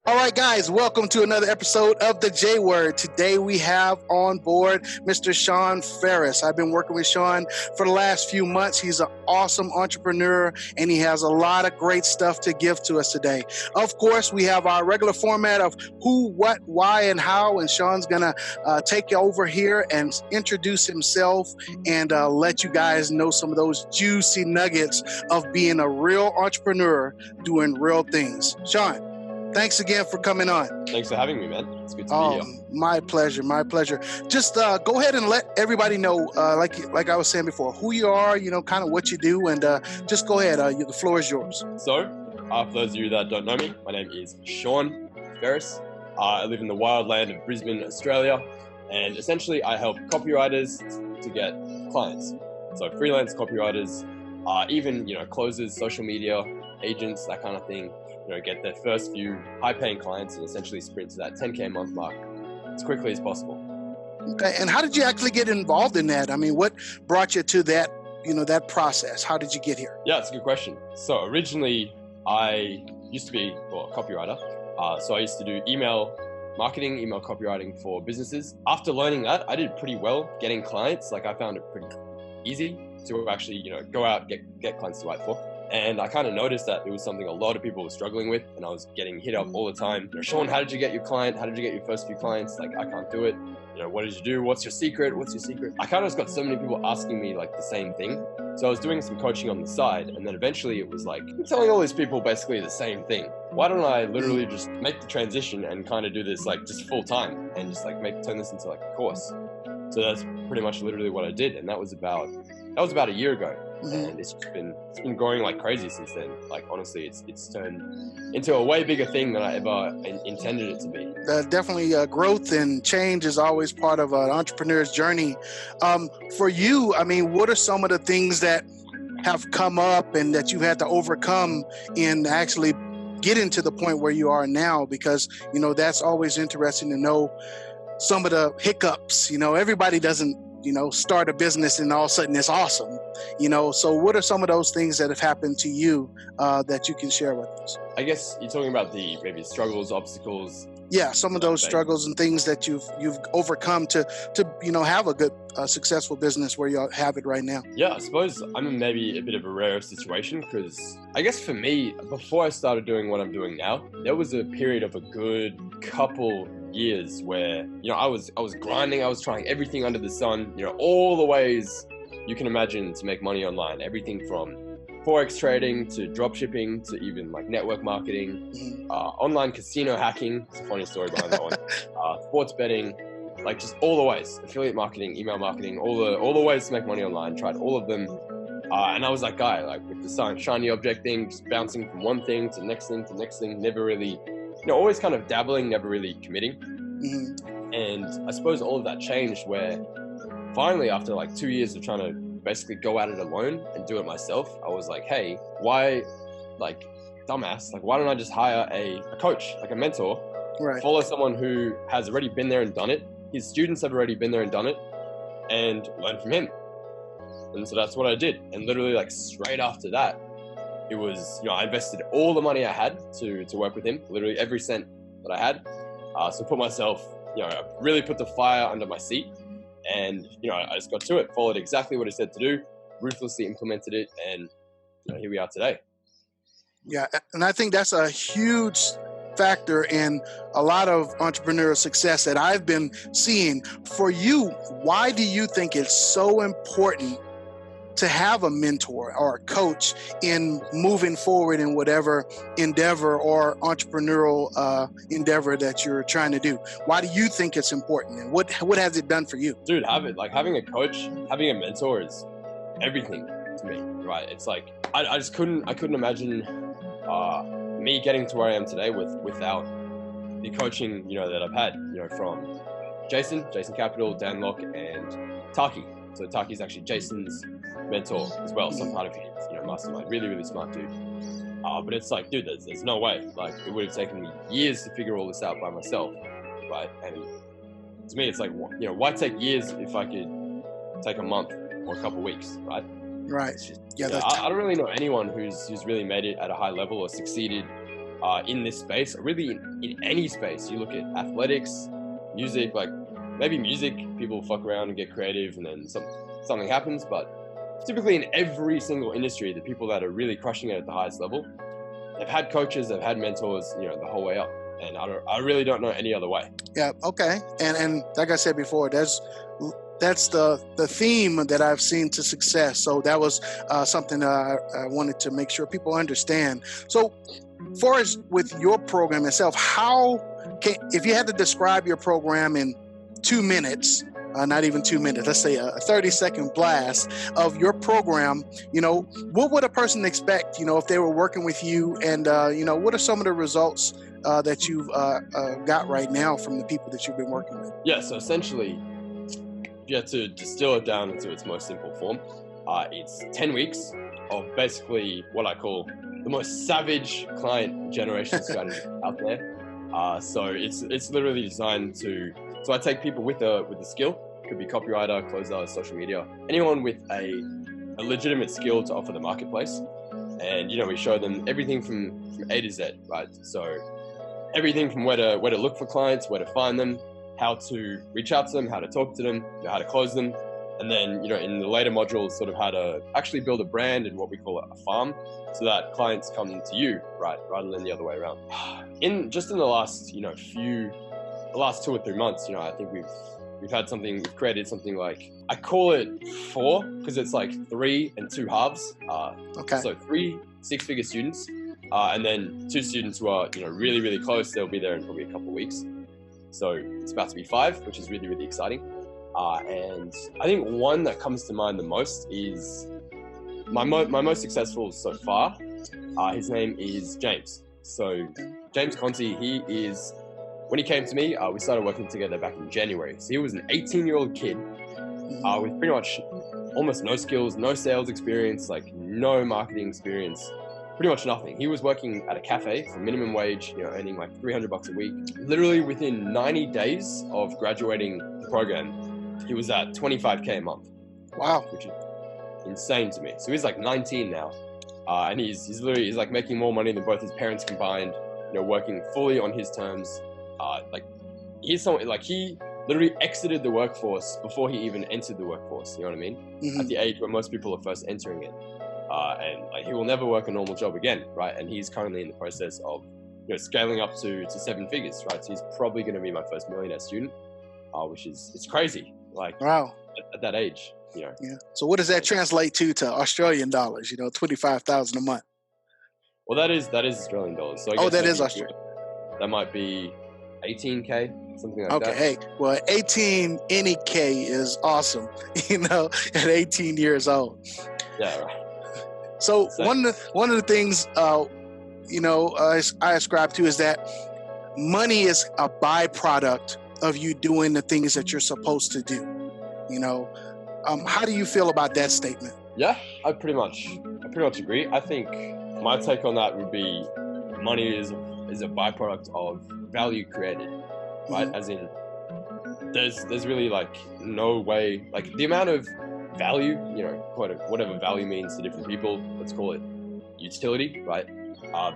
All right, guys, welcome to another episode of the J Word. Today we have on board Mr. Sean Ferres. I've been working with Sean for the last few months. He's an awesome entrepreneur, and he has a lot of great stuff to give to us today. Of course, we have our regular format of who, what, why, and how, and Sean's going to take over here and introduce himself and let you guys know some of those juicy nuggets of being a real entrepreneur doing real things. Sean, thanks again for coming on. Thanks for having me, man. It's good to be here. My pleasure. Just go ahead and let everybody know, like I was saying before, who you are, kind of what you do, and just go ahead. The floor is yours. So, for those of you that don't know me, my name is Sean Ferres. I live in the wild land of Brisbane, Australia, and essentially I help copywriters to get clients. So freelance copywriters, even closers, social media agents, that kind of thing. Get their first few high-paying clients and essentially sprint to that 10K a month mark as quickly as possible. Okay, and how did you actually get involved in that? I mean, what brought you to that, that process? How did you get here? Yeah, it's a good question. So originally, I used to be a copywriter. So I used to do email marketing, email copywriting for businesses. After learning that, I did pretty well getting clients. I found it pretty easy to actually, go out, get clients to write for. And I kind of noticed that it was something a lot of people were struggling with, and I was getting hit up all the time. Sean, how did you get your client? How did you get your first few clients? I can't do it. What did you do? What's your secret? What's your secret? I kind of just got so many people asking me the same thing. So I was doing some coaching on the side, and then eventually it was I'm telling all these people basically the same thing. Why don't I literally just make the transition and kind of do this just full time and just turn this into a course? So that's pretty much literally what I did, and that was about a year ago. And it's been growing like crazy since then. Honestly, it's turned into a way bigger thing than I ever intended it to be. Definitely growth and change is always part of an entrepreneur's journey. For you, I mean, what are some of the things that have come up and that you've had to overcome in actually getting to the point where you are now? Because, that's always interesting to know some of the hiccups. Everybody doesn't start a business and all of a sudden it's awesome, so what are some of those things that have happened to you that you can share with us? I guess you're talking about the maybe struggles, obstacles. Yeah, some of those struggles and things that you've overcome to have a good successful business where you have it right now. Yeah, I suppose I'm in maybe a bit of a rare situation because I guess for me, before I started doing what I'm doing now, there was a period of a good couple years where I was grinding. I was trying everything under the sun, all the ways you can imagine to make money online, everything from forex trading to drop shipping to even network marketing, online casino hacking. It's a funny story behind that one. Sports betting, just all the ways, affiliate marketing, email marketing, all the ways to make money online. Tried all of them, and I was that guy with the shiny object thing, just bouncing from one thing to next thing to next thing, never really always kind of dabbling, never really committing. And I suppose all of that changed where finally, after 2 years of trying to basically go at it alone and do it myself, I was hey, why, dumbass, why don't I just hire a coach, a mentor, right? Follow someone who has already been there and done it. His students have already been there and done it, and learn from him. And so that's what I did. And literally straight after that, it was, I invested all the money I had to work with him, literally every cent that I had. So put myself, really put the fire under my seat, and, I just got to it, followed exactly what he said to do, ruthlessly implemented it, and, here we are today. Yeah. And I think that's a huge factor in a lot of entrepreneurial success that I've been seeing. For you, why do you think it's so important to have a mentor or a coach in moving forward in whatever endeavor or entrepreneurial endeavor that you're trying to do? Why do you think it's important, and what has it done for you? Dude, having a coach, having a mentor is everything to me, right? It's I just couldn't imagine me getting to where I am today without the coaching, that I've had, from Jason Capital, Dan Locke, and Taki. So Taki's actually Jason's mentor as well, some part of his, mastermind. Really, really smart dude. But it's dude, there's no way. It would have taken me years to figure all this out by myself, right? And to me, it's why take years if I could take a month or a couple of weeks, right? Right. I don't really know anyone who's really made it at a high level or succeeded in this space, or really in any space. You look at athletics, music, like maybe music, people fuck around and get creative and then something happens, but typically in every single industry, the people that are really crushing it at the highest level, they've had coaches, they've had mentors, the whole way up. And I really don't know any other way. Yeah. Okay. And like I said before, that's the theme that I've seen to success. So that was something I wanted to make sure people understand. So, far as with your program itself, if you had to describe your program in 2 minutes, not even 2 minutes, let's say a 30-second blast of your program, what would a person expect, if they were working with you, and what are some of the results that you've got right now from the people that you've been working with? Yeah, so essentially, you have to distill it down into its most simple form. It's 10 weeks of basically what I call the most savage client generation strategy out there. So it's literally designed so I take people with a skill, could be copywriter, closer, social media, anyone with a legitimate skill to offer the marketplace. And, we show them everything from A to Z, right? So everything from where to look for clients, where to find them, how to reach out to them, how to talk to them, how to close them. And then, in the later modules, sort of how to actually build a brand and what we call a farm, so that clients come to you, right, rather than the other way around. In the last, the last 2 or 3 months, I think we've created something like, I call it 4, because it's like 3 and 2 halves. Okay. So 3 6-figure students, and then 2 students who are, really, really close. They'll be there in probably a couple of weeks. So it's about to be 5, which is really, really exciting. And I think one that comes to mind the most is my most successful so far. His name is James. So James Conti, when he came to me, we started working together back in January. So he was an 18-year-old kid with pretty much almost no skills, no sales experience, like no marketing experience, pretty much nothing. He was working at a cafe for minimum wage, earning like $300 a week. Literally within 90 days of graduating the program, he was at $25K a month. Wow. Which is insane to me. So he's like 19 now. And he's like making more money than both his parents combined, working fully on his terms. He's someone, like, he literally exited the workforce before he even entered the workforce. You know what I mean? Mm-hmm. At the age where most people are first entering it. And he will never work a normal job again, right? And he's currently in the process of, scaling up to 7 figures, right? So he's probably going to be my first millionaire student, which it's crazy. Like, wow, at that age, Yeah. So what does that translate to Australian dollars? $25,000 a month. Well, that is Australian dollars. So I guess that is Australian. That might be 18K, something like that. Okay, hey, well, 18 any K is awesome. At 18 years old. Yeah, right. So one of the things I ascribe to is that money is a byproduct of you doing the things that you're supposed to do. How do you feel about that statement? Yeah, I pretty much agree. I think my take on that would be money is a byproduct of value created, right? Mm-hmm. As in, there's really like no way, like the amount of value, whatever value means to different people, let's call it utility, right?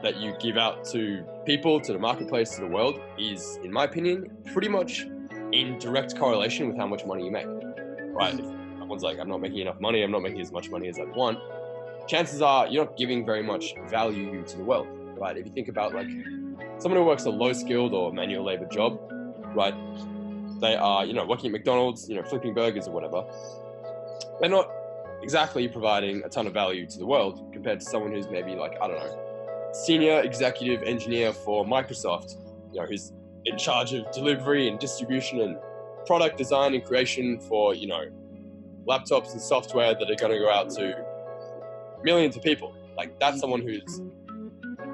That you give out to people, to the marketplace, to the world is, in my opinion, pretty much in direct correlation with how much money you make, right? If someone's like, I'm not making enough money, I'm not making as much money as I want, chances are you're not giving very much value to the world, right? If you think about like someone who works a low-skilled or manual labor job, right? They are, working at McDonald's, flipping burgers or whatever. They're not exactly providing a ton of value to the world compared to someone who's maybe like, I don't know, senior executive engineer for Microsoft, who's in charge of delivery and distribution and product design and creation for, laptops and software that are going to go out to millions of people. Like, that's someone who's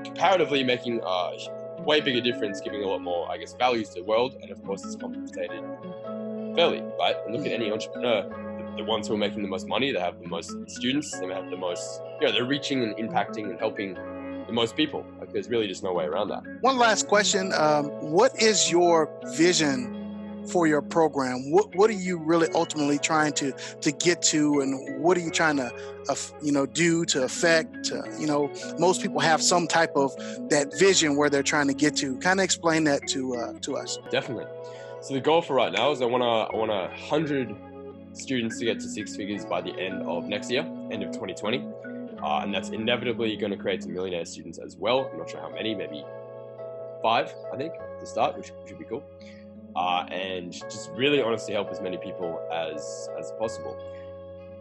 comparatively making a way bigger difference, giving a lot more, I guess, values to the world. And of course, it's compensated fairly, right? And look at any entrepreneur, the ones who are making the most money, they have the most students, they have the most, they're reaching and impacting and helping the most people. Like, there's really just no way around that. One last question. What is your vision for your program? What are you really ultimately trying to get to, and what are you trying to do to affect? Most people have some type of that vision where they're trying to get to. Kind of explain that to us. Definitely. So the goal for right now is I want 100 students to get to six figures by the end of next year, end of 2020. And that's inevitably going to create some millionaire students as well. I'm not sure how many, maybe 5, I think, to start, which should be cool. And just really honestly help as many people as possible.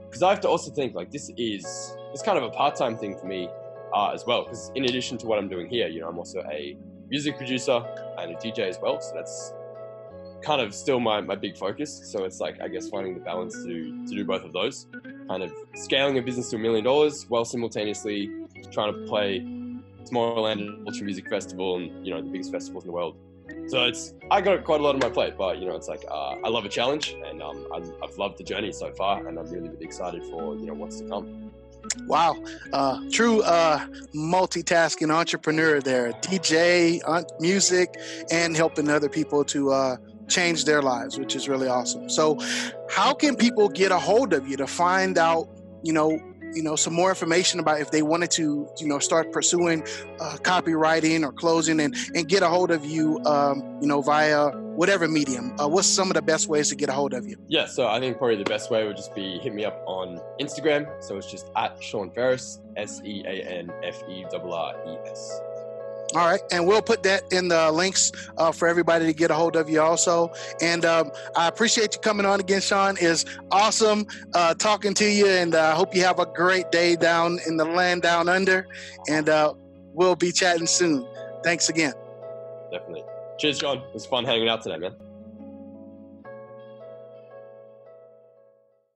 Because I have to also think like it's kind of a part-time thing for me as well. Because in addition to what I'm doing here, I'm also a music producer and a DJ as well. So that's kind of still my big focus. So it's like, I guess, finding the balance to do both of those, kind of scaling a business to $1 million while simultaneously trying to play Tomorrowland Ultra Music Festival and the biggest festivals in the world. So I got quite a lot on my plate, but it's like I love a challenge, and I've loved the journey so far, and I'm really excited for what's to come. Wow, true multitasking entrepreneur there, DJ, music, and helping other people to change their lives, which is really awesome. So how can people get a hold of you to find out, some more information about if they wanted to, start pursuing copywriting or closing and get a hold of you, via whatever medium? What's some of the best ways to get a hold of you? Yeah, so I think probably the best way would just be hit me up on Instagram. So it's just at Sean Ferres, SeanFerres. All right. And we'll put that in the links for everybody to get a hold of you also. And I appreciate you coming on again, Sean. It's awesome talking to you. And I hope you have a great day down in the land down under. And we'll be chatting soon. Thanks again. Definitely. Cheers, John. It was fun hanging out today, man.